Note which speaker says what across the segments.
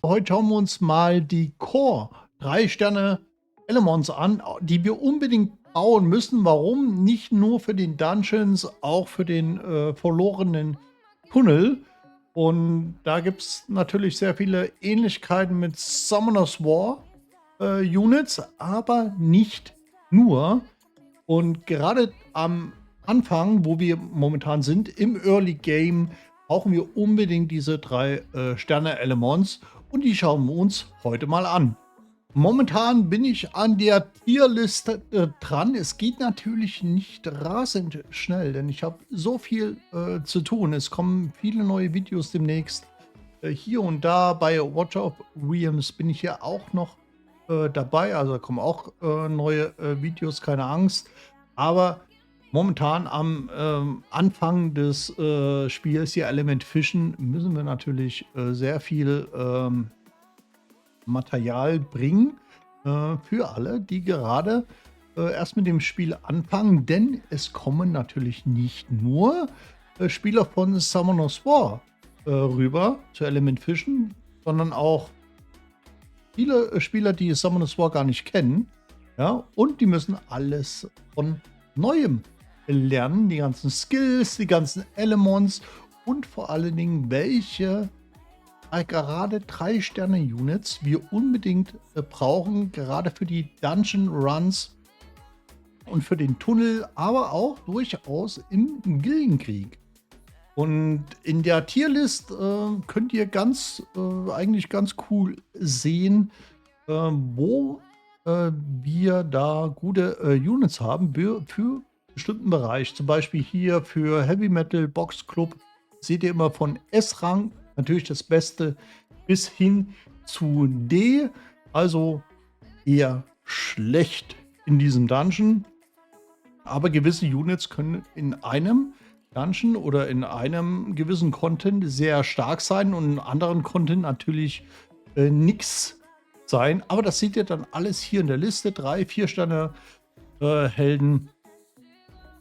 Speaker 1: Heute schauen wir uns mal die Core 3 Sterne Elements an, die wir unbedingt bauen müssen. Warum? Nicht nur für den Dungeons, auch für den verlorenen Tunnel. Und da gibt es natürlich sehr viele Ähnlichkeiten mit Summoner's War Units, aber nicht nur. Und gerade am Anfang, wo wir momentan sind, im Early Game, brauchen wir unbedingt diese 3 Sterne-Elements und die schauen wir uns heute mal an. Momentan bin ich an der Tierliste dran. Es geht natürlich nicht rasend schnell, denn ich habe so viel zu tun. Es kommen viele neue Videos demnächst. Hier und da bei Watcher of Realms bin ich ja auch noch dabei. Also da kommen auch neue Videos, keine Angst. Aber momentan am Anfang des Spiels hier Element Fischen müssen wir natürlich sehr viel Material bringen für alle, die gerade erst mit dem Spiel anfangen, denn es kommen natürlich nicht nur Spieler von Summoner's War rüber zu Element Fischen, sondern auch viele Spieler, die Summoner's War gar nicht kennen. Ja, und die müssen alles von Neuem lernen, die ganzen Skills, die ganzen Elements und vor allen Dingen, welche gerade 3 Sterne Units wir unbedingt brauchen, gerade für die Dungeon Runs und für den Tunnel, aber auch durchaus im Gildenkrieg. Und in der Tierlist könnt ihr eigentlich ganz cool sehen, wo wir da gute Units haben für bestimmten Bereich. Zum Beispiel hier für Heavy Metal Box Club seht ihr immer von S-Rang natürlich das Beste bis hin zu D, also eher schlecht in diesem Dungeon. Aber gewisse Units können in einem Dungeon oder in einem gewissen Content sehr stark sein und in anderen Content natürlich nix sein. Aber das seht ihr dann alles hier in der Liste. 3, 4 Sterne Helden.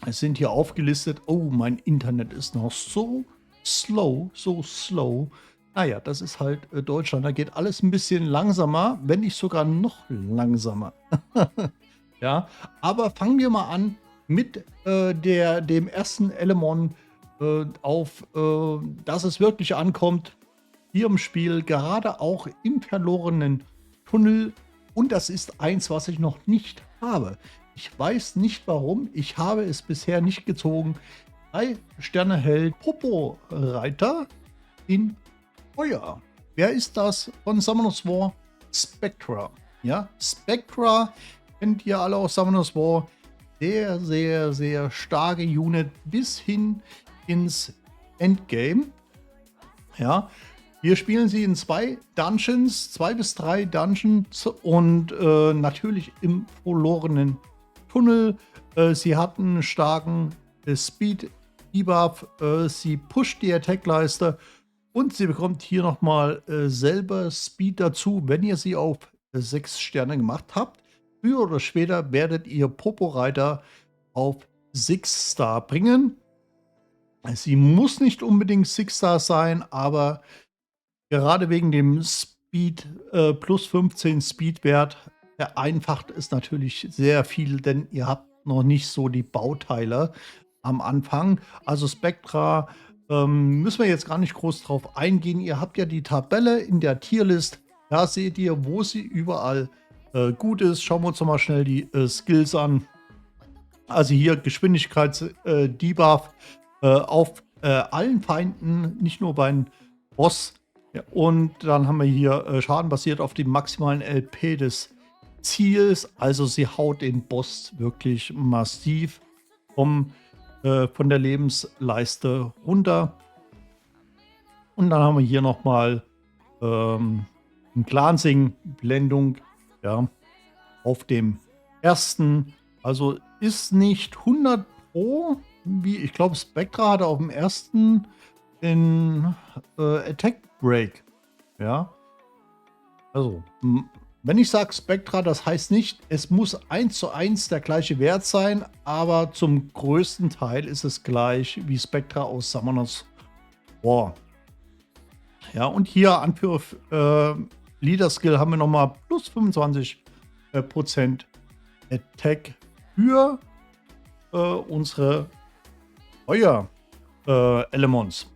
Speaker 1: Es sind hier aufgelistet. Oh, mein Internet ist noch so slow, so slow. Naja, das ist halt Deutschland. Da geht alles ein bisschen langsamer, wenn nicht sogar noch langsamer. Ja, aber fangen wir mal an mit dem ersten Element, auf das es wirklich ankommt hier im Spiel, gerade auch im verlorenen Tunnel. Und das ist eins, was ich noch nicht habe. Ich weiß nicht warum. Ich habe es bisher nicht gezogen. 3 Sterne Held Popo-Reiter in Feuer. Wer ist das von Summoner's War? Spectra. Ja, Spectra kennt ihr alle aus Summoner's War. Sehr, sehr, sehr starke Unit bis hin ins Endgame. Ja, wir spielen sie in 2 Dungeons, 2 bis 3 Dungeons und natürlich im verlorenen Tunnel. Sie hat einen starken Speed Debuff, sie pusht die Attack-Leiste und sie bekommt hier nochmal selber Speed dazu, wenn ihr sie auf 6 Sterne gemacht habt. Früher oder später werdet ihr Popo-Reiter auf 6 Star bringen. Sie muss nicht unbedingt 6 Star sein, aber gerade wegen dem Speed plus 15 Speed-Wert vereinfacht es natürlich sehr viel, denn ihr habt noch nicht so die Bauteile am Anfang. Also Spectra müssen wir jetzt gar nicht groß drauf eingehen. Ihr habt ja die Tabelle in der Tierlist. Da seht ihr, wo sie überall gut ist. Schauen wir uns noch mal schnell die Skills an. Also hier Geschwindigkeits-Debuff auf allen Feinden, nicht nur beim Boss. Ja, und dann haben wir hier Schaden basiert auf dem maximalen LP des Ziels. Also sie haut den Boss wirklich massiv von der Lebensleiste runter. Und dann haben wir hier nochmal eine Glancing-Blendung, ja, auf dem ersten. Also ist nicht 100 Pro, wie ich glaube, Spectra hatte auf dem ersten in Attack Break. Ja, also wenn ich sage Spectra, das heißt nicht, es muss 1:1 der gleiche Wert sein, aber zum größten Teil ist es gleich wie Spectra aus Summoner's War. Ja, und hier Anführer Leader Skill haben wir nochmal plus 25% Attack für unsere Feuer Elements.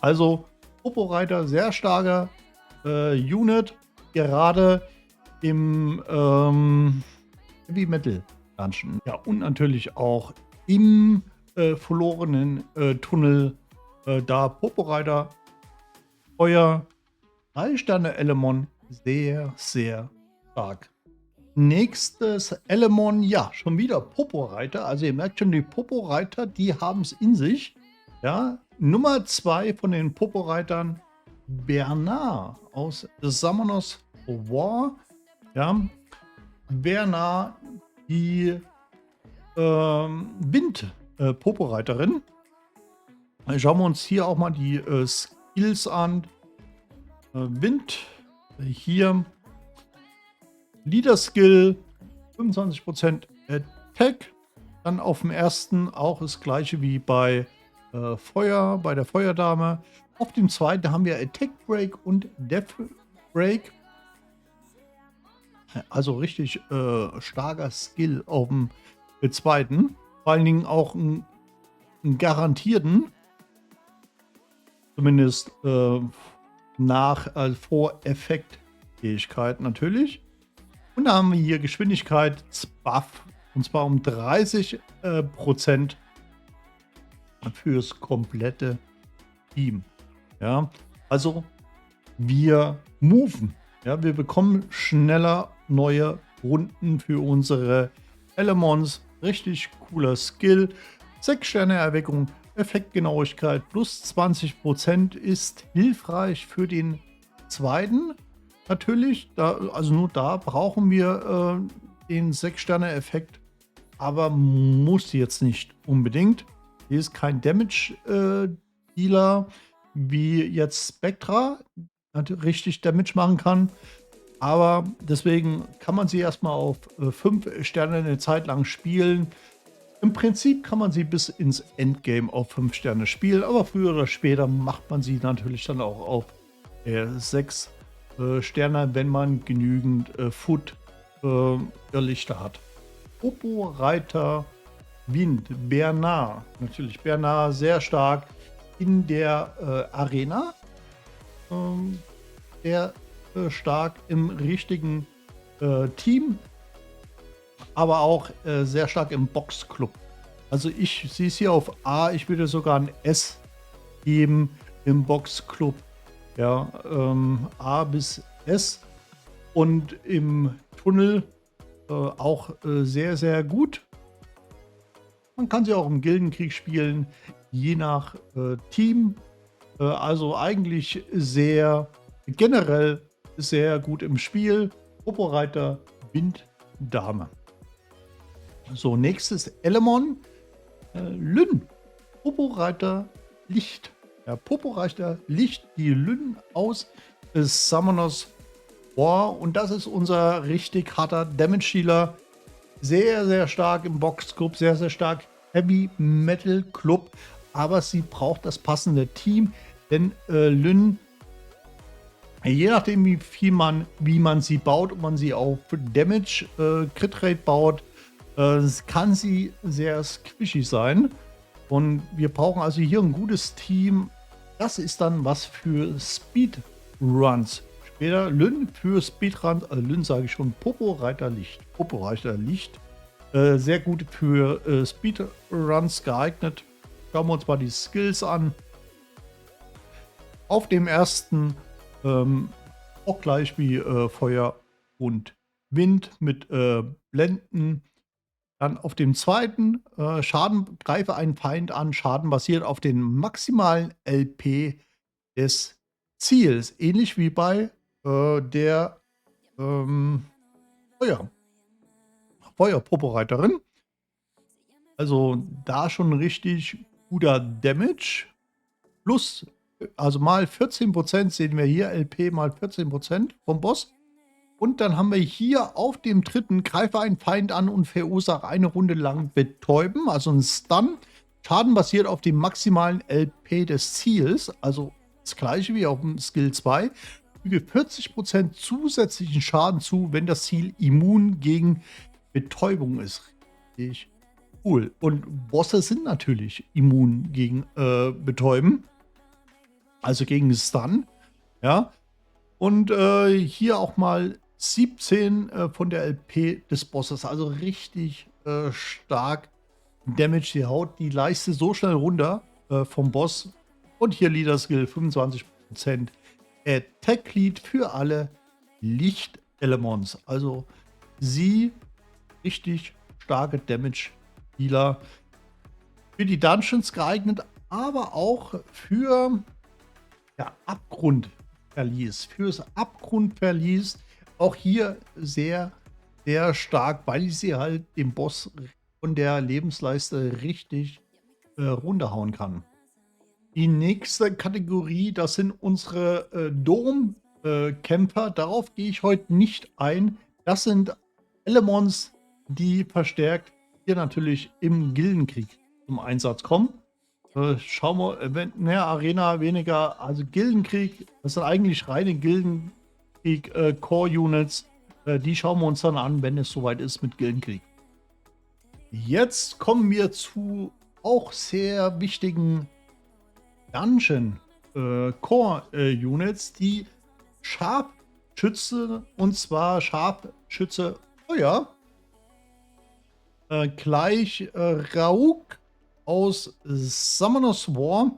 Speaker 1: Also Popo-Reiter, sehr starker Unit, gerade im Heavy Metal Dungeon. Ja, und natürlich auch im verlorenen Tunnel, da Popo-Reiter, Feuer, 3 Sterne Element, sehr, sehr stark. Nächstes Element, ja, schon wieder Popo-Reiter. Also ihr merkt schon, die Popo-Reiter, die haben es in sich. Ja, Nummer 2 von den Popo-Reitern, Bernard aus Summoners War. Ja, Bernard, die Wind-Popo-Reiterin. Schauen wir uns hier auch mal die Skills an. Wind, hier Leader Skill, 25% Attack. Dann auf dem ersten auch das gleiche wie bei Feuer, bei der Feuerdame. Auf dem zweiten haben wir Attack Break und Death Break. Also richtig starker Skill auf dem zweiten. Vor allen Dingen auch einen garantierten. Zumindest Vor-Effekt-Fähigkeit natürlich. Und da haben wir hier Geschwindigkeitsbuff. Und zwar um 30% fürs komplette Team. Ja, also wir moven. Ja, wir bekommen schneller neue Runden für unsere Elements. Richtig cooler Skill. 6 Sterne Erweckung, Effektgenauigkeit plus 20% ist hilfreich für den zweiten. Natürlich, also nur da brauchen wir den 6-Sterne-Effekt, aber muss jetzt nicht unbedingt. Hier ist kein Damage-Dealer wie jetzt Spectra, richtig Damage machen kann. Aber deswegen kann man sie erstmal auf 5 Sterne eine Zeit lang spielen. Im Prinzip kann man sie bis ins Endgame auf 5 Sterne spielen, aber früher oder später macht man sie natürlich dann auch auf 6 Sterne, wenn man genügend Foot Irrlichter hat. Popo-Reiter Wind, Bernard. Natürlich Bernard sehr stark in der Arena. Sehr stark im richtigen Team, aber auch sehr stark im Boxclub. Also ich sehe es hier auf A, ich würde sogar ein S geben im Boxclub. Ja, A bis S. Und im Tunnel auch sehr, sehr gut. Man kann sie auch im Gildenkrieg spielen, je nach Team. Also eigentlich generell sehr gut im Spiel. Popo-Reiter, Wind, Dame. So, nächstes Element. Lynn. Popo-Reiter, Licht. Ja, Popo-Reiter, Licht, die Lynn aus Summoners War. Und das ist unser richtig harter Damage-Dealer. Sehr, sehr stark im Boxclub, sehr, sehr stark Heavy Metal Club. Aber sie braucht das passende Team, denn Lynn, je nachdem wie man sie baut, ob man sie auf Damage, Crit Rate baut, kann sie sehr squishy sein. Und wir brauchen also hier ein gutes Team. Das ist dann was für Speedruns. Später Lynn für Speedruns, Lynn sage ich schon, Popo-Reiter Licht. Popo-Reiter Licht. Sehr gut für Speedruns geeignet. Schauen wir uns mal die Skills an. Auf dem ersten auch gleich wie Feuer und Wind mit Blenden. Dann auf dem zweiten Schaden, greife einen Feind an, Schaden basiert auf den maximalen LP des Ziels. Ähnlich wie bei der Feuer-Popo-Reiterin. Also da schon richtig guter Damage. Plus, also mal 14% sehen wir hier, LP mal 14% vom Boss. Und dann haben wir hier auf dem dritten, greife einen Feind an und verursache eine Runde lang Betäuben, also ein Stun. Schaden basiert auf dem maximalen LP des Ziels, also Das gleiche wie auf dem Skill 2. Füge 40% zusätzlichen Schaden zu, wenn das Ziel immun gegen Betäubung ist. Richtig cool. Und Bosse sind natürlich immun gegen Betäuben. Also gegen Stun. Ja. Und hier auch mal 17 von der LP des Bosses. Also richtig stark Damage. Die haut die Leiste so schnell runter vom Boss. Und hier Leader Skill 25%. Attack Lead für alle Lichtelements. Also sie richtig starke Damage Healer. Für die Dungeons geeignet, aber auch für ja, Abgrundverlies. Fürs Abgrundverlies auch hier sehr, sehr stark, weil sie halt den Boss von der Lebensleiste richtig runterhauen kann. Die nächste Kategorie, das sind unsere Dom-Kämpfer. Darauf gehe ich heute nicht ein. Das sind Elements, die verstärkt hier natürlich im Gildenkrieg zum Einsatz kommen. Schauen wir, wenn mehr Arena, weniger, also Gildenkrieg, das sind eigentlich reine Gildenkrieg Core-Units. Die schauen wir uns dann an, wenn es soweit ist mit Gildenkrieg. Jetzt kommen wir zu auch sehr wichtigen Dungeon Core Units, die Scharfschütze, und zwar Scharfschütze Feuer, gleich Rauk aus Summoner's War.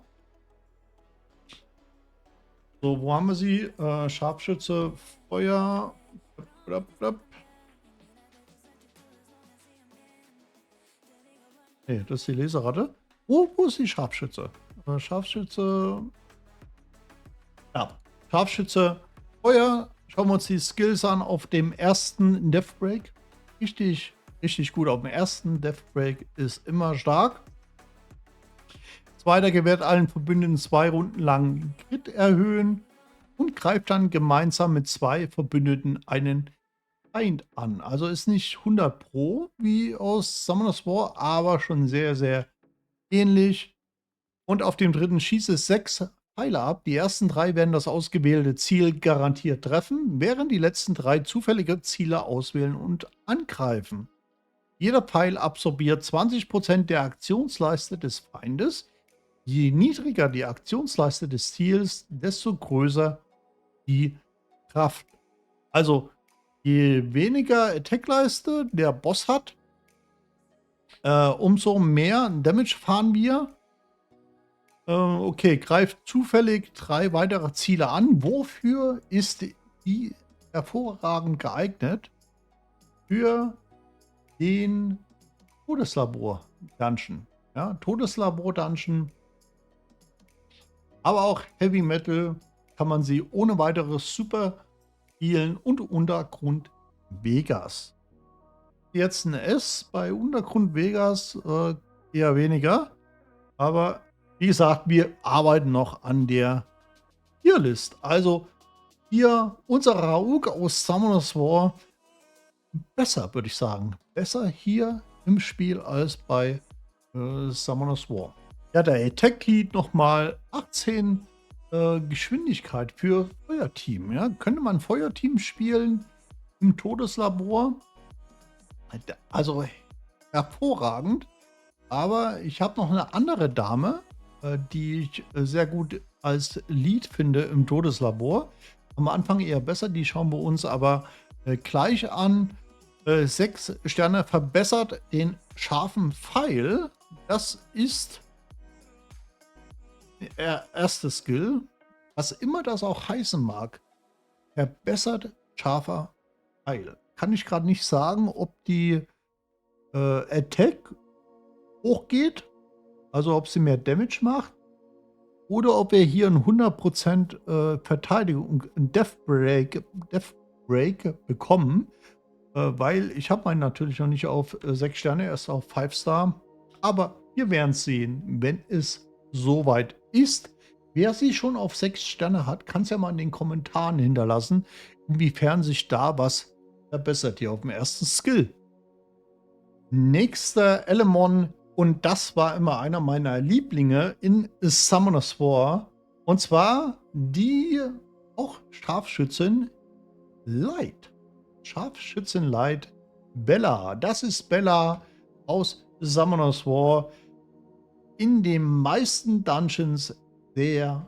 Speaker 1: So, wo haben wir sie? Scharfschütze Feuer. Nee, das ist die Laserratte. Wo ist die Scharfschütze? Scharfschütze. Ja, Scharfschütze Feuer. Schauen wir uns die Skills an auf dem ersten Deathbreak. Richtig, richtig gut. Auf dem ersten Deathbreak ist immer stark. Zweiter gewährt allen Verbündeten 2 Runden lang Crit erhöhen und greift dann gemeinsam mit 2 Verbündeten einen Feind an. Also ist nicht 100 Pro wie aus Summoner's War, aber schon sehr, sehr ähnlich. Und auf dem dritten schießt es 6 Pfeile ab. Die ersten 3 werden das ausgewählte Ziel garantiert treffen, während die letzten 3 zufällige Ziele auswählen und angreifen. Jeder Pfeil absorbiert 20% der Aktionsleiste des Feindes. Je niedriger die Aktionsleiste des Ziels, desto größer die Kraft. Also je weniger Attackleiste der Boss hat, umso mehr Damage fahren wir. Okay, greift zufällig 3 weitere Ziele an. Wofür ist die hervorragend geeignet? Für den Todeslabor-Dungeon. Ja, Todeslabor-Dungeon. Aber auch Heavy Metal kann man sie ohne weiteres super spielen und Untergrund Vegas. Jetzt ein S bei Untergrund Vegas eher weniger. Aber wie gesagt, wir arbeiten noch an der Tierlist. Also hier unser Rauk aus Summoner's War. Besser, würde ich sagen. Besser hier im Spiel als bei Summoner's War. Ja, der Attack Lead nochmal 18 Geschwindigkeit für Feuerteam. Ja? Könnte man Feuerteam spielen im Todeslabor? Also hervorragend. Aber ich habe noch eine andere Dame, die ich sehr gut als Lead finde im Todeslabor. Am Anfang eher besser, die schauen wir uns aber gleich an. 6 Sterne verbessert den scharfen Pfeil. Das ist der erste Skill. Was immer das auch heißen mag. Verbessert scharfer Pfeil. Kann ich gerade nicht sagen, ob die Attack hochgeht. Also ob sie mehr Damage macht. Oder ob wir hier ein 100% Verteidigung, ein Death Break bekommen. Weil ich habe meinen natürlich noch nicht auf 6 Sterne, erst auf 5 Star. Aber wir werden es sehen, wenn es soweit ist. Wer sie schon auf 6 Sterne hat, kann es ja mal in den Kommentaren hinterlassen, inwiefern sich da was verbessert hier auf dem ersten Skill. Nächster Element, und das war immer einer meiner Lieblinge in Summoner's War, Und zwar die auch Scharfschützen Light. Scharfschützen Light Bella. Das ist Bella aus Summoner's War. In den meisten Dungeons sehr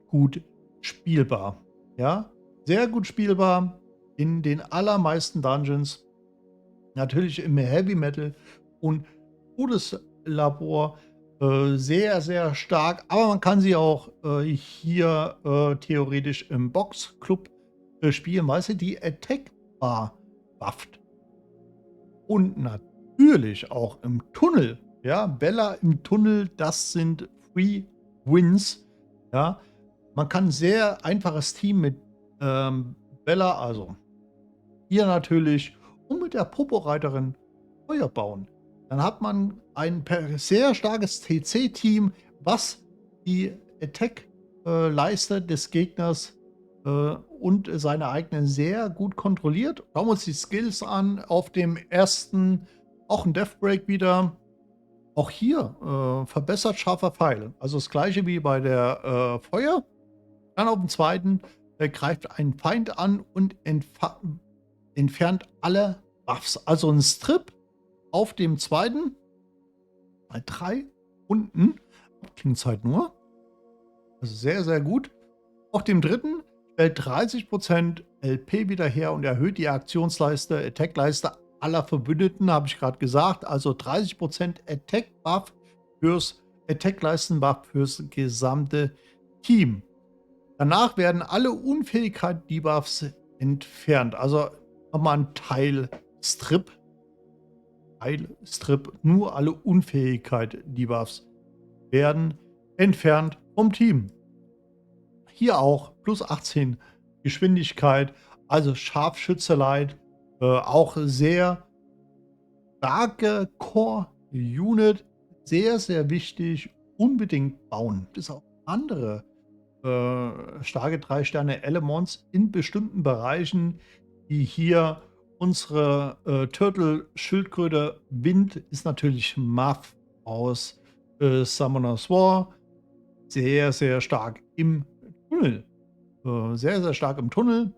Speaker 1: gut spielbar. Ja, sehr gut spielbar in den allermeisten Dungeons. Natürlich im Heavy Metal und Todeslabor sehr, sehr stark. Aber man kann sie auch hier theoretisch im Boxclub spielen, weil sie die Attack Bar bufft. Und natürlich auch im Tunnel. Ja, Bella im Tunnel, das sind Free Wins. Ja, man kann ein sehr einfaches Team mit Bella, also hier natürlich, und mit der Popo-Reiterin Feuer bauen. Dann hat man ein sehr starkes TC-Team, was die Attack-Leiste des Gegners und seine eigenen sehr gut kontrolliert. Schauen wir uns die Skills an. Auf dem ersten auch ein Deathbreak wieder. Auch hier verbessert scharfer Pfeil. Also das gleiche wie bei der Feuer. Dann auf dem zweiten greift ein Feind an und entfernt alle Buffs. Also ein Strip auf dem zweiten. Bei 3 unten. Klingzeit nur. Also sehr, sehr gut. Auf dem dritten stellt 30% LP wieder her und erhöht die Aktionsleiste, Attack-Leiste aller Verbündeten, habe ich gerade gesagt. Also 30% Attack-Buff fürs Attack-Leisten-Buff fürs gesamte Team. Danach werden alle Unfähigkeit-Debuffs entfernt. Also nochmal ein Teil-Strip. Nur alle Unfähigkeit-Debuffs werden entfernt vom Team. Hier auch plus 18 Geschwindigkeit, also Scharfschütze-Light, auch sehr starke Core-Unit, sehr, sehr wichtig, unbedingt bauen. Bis auf andere starke 3-Sterne-Elements in bestimmten Bereichen, wie hier unsere Turtle-Schildkröte Wind ist natürlich Muff aus Summoner's War. Sehr, sehr stark im Tunnel. Sehr, sehr stark im Tunnel.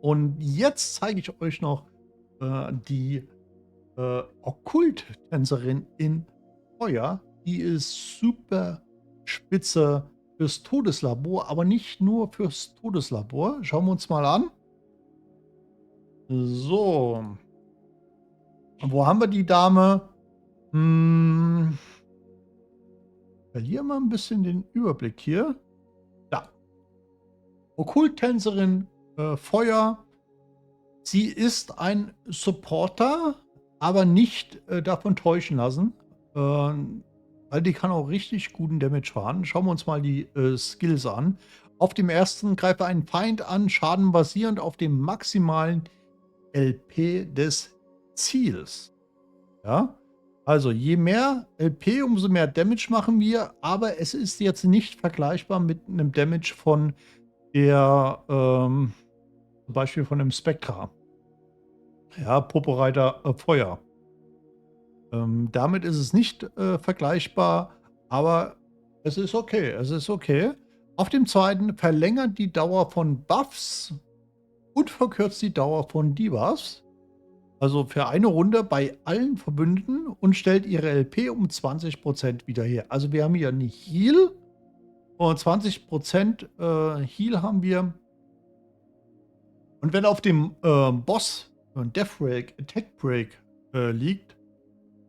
Speaker 1: Und jetzt zeige ich euch noch die Okkult-Tänzerin in Feuer. Die ist super spitze fürs Todeslabor, aber nicht nur fürs Todeslabor. Schauen wir uns mal an. So. Wo haben wir die Dame? Verlieren wir ein bisschen den Überblick hier. Da. Okkult-Tänzerin Feuer. Sie ist ein Supporter, aber nicht davon täuschen lassen. Weil die kann auch richtig guten Damage fahren. Schauen wir uns mal die Skills an. Auf dem ersten greife einen Feind an, Schaden basierend auf dem maximalen LP des Ziels. Ja, also je mehr LP, umso mehr Damage machen wir, aber es ist jetzt nicht vergleichbar mit einem Damage von der, zum Beispiel von dem Spectra. Ja, Popo-Reiter Feuer. Damit ist es nicht vergleichbar, aber es ist okay. Es ist okay. Auf dem zweiten verlängert die Dauer von Buffs und verkürzt die Dauer von Debuffs. Also für eine Runde bei allen Verbündeten und stellt ihre LP um 20% wieder her. Also wir haben hier eine Heal und 20% Heal haben wir. Und wenn auf dem Boss Death Break, Attack Break liegt,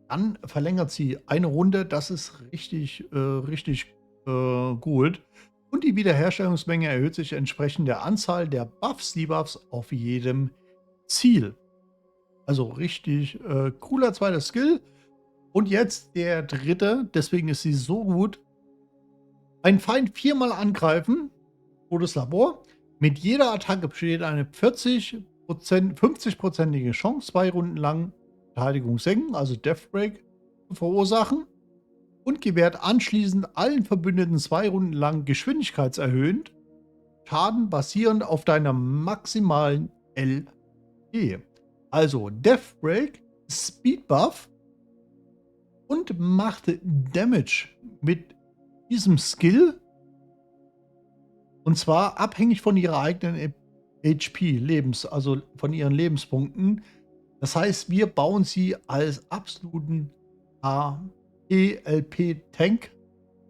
Speaker 1: dann verlängert sie eine Runde. Das ist richtig, richtig gut. Und die Wiederherstellungsmenge erhöht sich entsprechend der Anzahl der Buffs, Debuffs auf jedem Ziel. Also richtig cooler zweiter Skill. Und jetzt der dritte, deswegen ist sie so gut. Ein Feind 4-mal angreifen, Todeslabor. Mit jeder Attacke besteht eine 50%ige Chance, 2 Runden lang Verteidigung senken, also Deathbreak zu verursachen. Und gewährt anschließend allen Verbündeten 2 Runden lang geschwindigkeitserhöhend Schaden basierend auf deiner maximalen LP. Also Deathbreak, Speed Buff und macht Damage mit diesem Skill Und zwar abhängig von ihrer eigenen HP, also von ihren Lebenspunkten. Das heißt, wir bauen sie als absoluten APLP-Tank.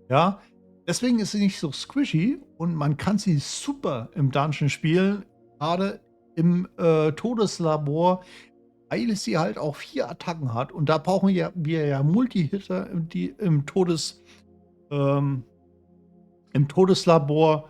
Speaker 1: Ja, deswegen ist sie nicht so squishy und man kann sie super im Dungeon spielen, gerade im Todeslabor, weil sie halt auch 4 Attacken hat. Und da brauchen wir ja Multi-Hitter, die ähm, im Todeslabor.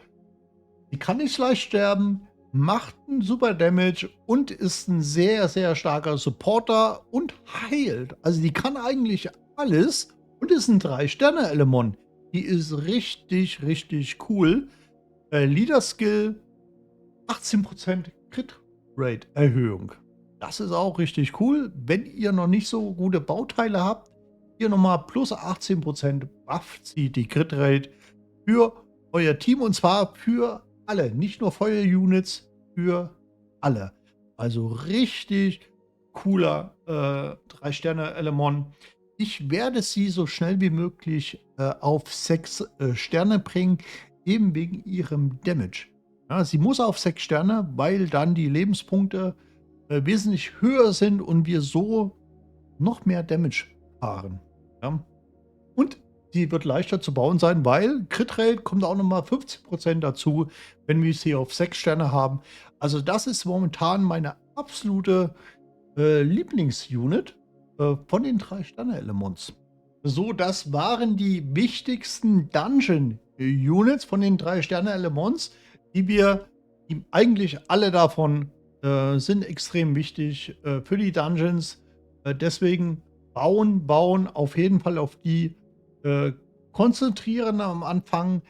Speaker 1: Die kann nicht leicht sterben, macht einen super Damage und ist ein sehr, sehr starker Supporter und heilt. Also die kann eigentlich alles und ist ein 3-Sterne-Element. Die ist richtig, richtig cool. Leader Skill, 18% Crit Rate Erhöhung. Das ist auch richtig cool. Wenn ihr noch nicht so gute Bauteile habt, hier nochmal plus 18% bufft sie die Crit Rate für euer Team und zwar für alle, nicht nur Feuer-Units, für alle. Also richtig cooler 3-Sterne-Element. Ich werde sie so schnell wie möglich auf 6 Sterne bringen, eben wegen ihrem Damage. Ja, sie muss auf 6 Sterne, weil dann die Lebenspunkte wesentlich höher sind und wir so noch mehr Damage fahren. Ja. Und sie wird leichter zu bauen sein, weil Crit Rate kommt auch nochmal 50% dazu, wenn wir sie auf 6 Sterne haben. Also das ist momentan meine absolute Lieblingsunit von den 3-Sterne-Elements. So, das waren die wichtigsten Dungeon-Units von den 3-Sterne-Elements, die eigentlich alle davon sind extrem wichtig für die Dungeons. Deswegen bauen, auf jeden Fall auf die konzentrieren am Anfang,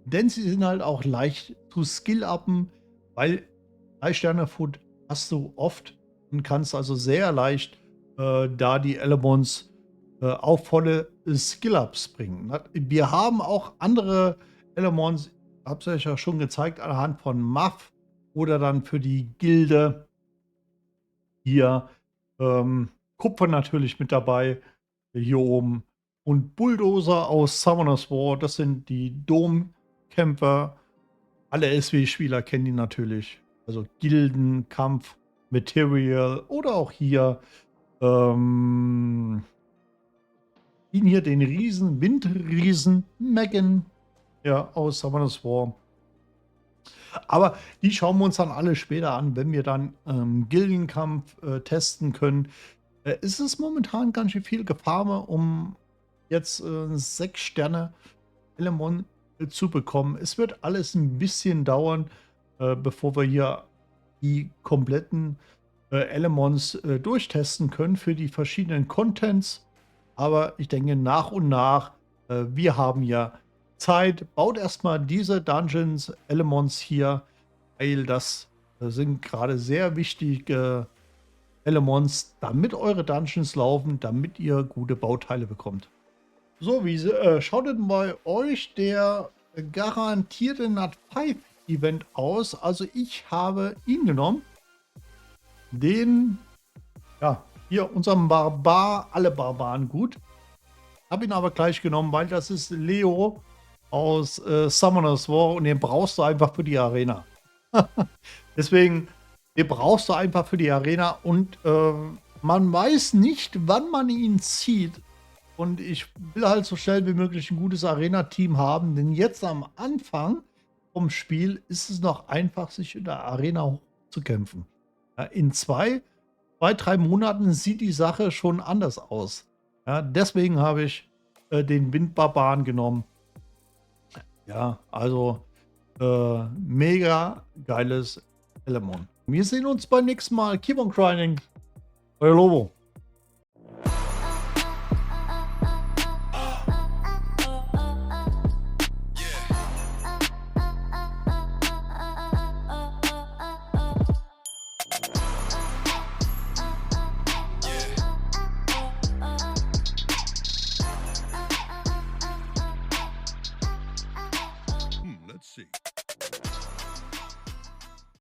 Speaker 1: denn sie sind halt auch leicht zu skill-uppen, weil 3-Sterne-Food hast du oft und kannst also sehr leicht da die Elements auf volle Skill-Ups bringen. Wir haben auch andere Elements, habe es euch ja schon gezeigt, anhand von Muff oder dann für die Gilde hier Kupfer natürlich mit dabei, hier oben. Und Bulldozer aus Summoner's War, das sind die Domkämpfer. Alle SW-Spieler kennen die natürlich. Also Gildenkampf, Material oder auch hier ihn hier den Windriesen, Megan, ja, aus Summoner's War. Aber die schauen wir uns dann alle später an, wenn wir dann Gildenkampf testen können. Ist es momentan ganz schön viel Gefarme, um jetzt 6 Sterne Element zu bekommen. Es wird alles ein bisschen dauern, bevor wir hier die kompletten Elements durchtesten können für die verschiedenen Contents. Aber ich denke nach und nach, wir haben ja Zeit. Baut erstmal diese Dungeons Elements hier, weil das sind gerade sehr wichtige Elements, damit eure Dungeons laufen, damit ihr gute Bauteile bekommt. So, wie schaut denn bei euch der garantierte Nat 5 Event aus? Also ich habe ihn genommen. Den, ja, hier unseren Barbar, alle Barbaren gut. Habe ihn aber gleich genommen, weil das ist Leo aus Summoner's War und den brauchst du einfach für die Arena. Deswegen, den brauchst du einfach für die Arena und man weiß nicht, wann man ihn zieht. Und ich will halt so schnell wie möglich ein gutes Arena-Team haben, denn jetzt am Anfang vom Spiel ist es noch einfach, sich in der Arena hochzukämpfen. Ja, in 3 Monaten sieht die Sache schon anders aus. Ja, deswegen habe ich den Windbarbaren genommen. Ja, also mega geiles Element. Wir sehen uns beim nächsten Mal. Keep on grinding. Euer Lobo.
Speaker 2: Let's see.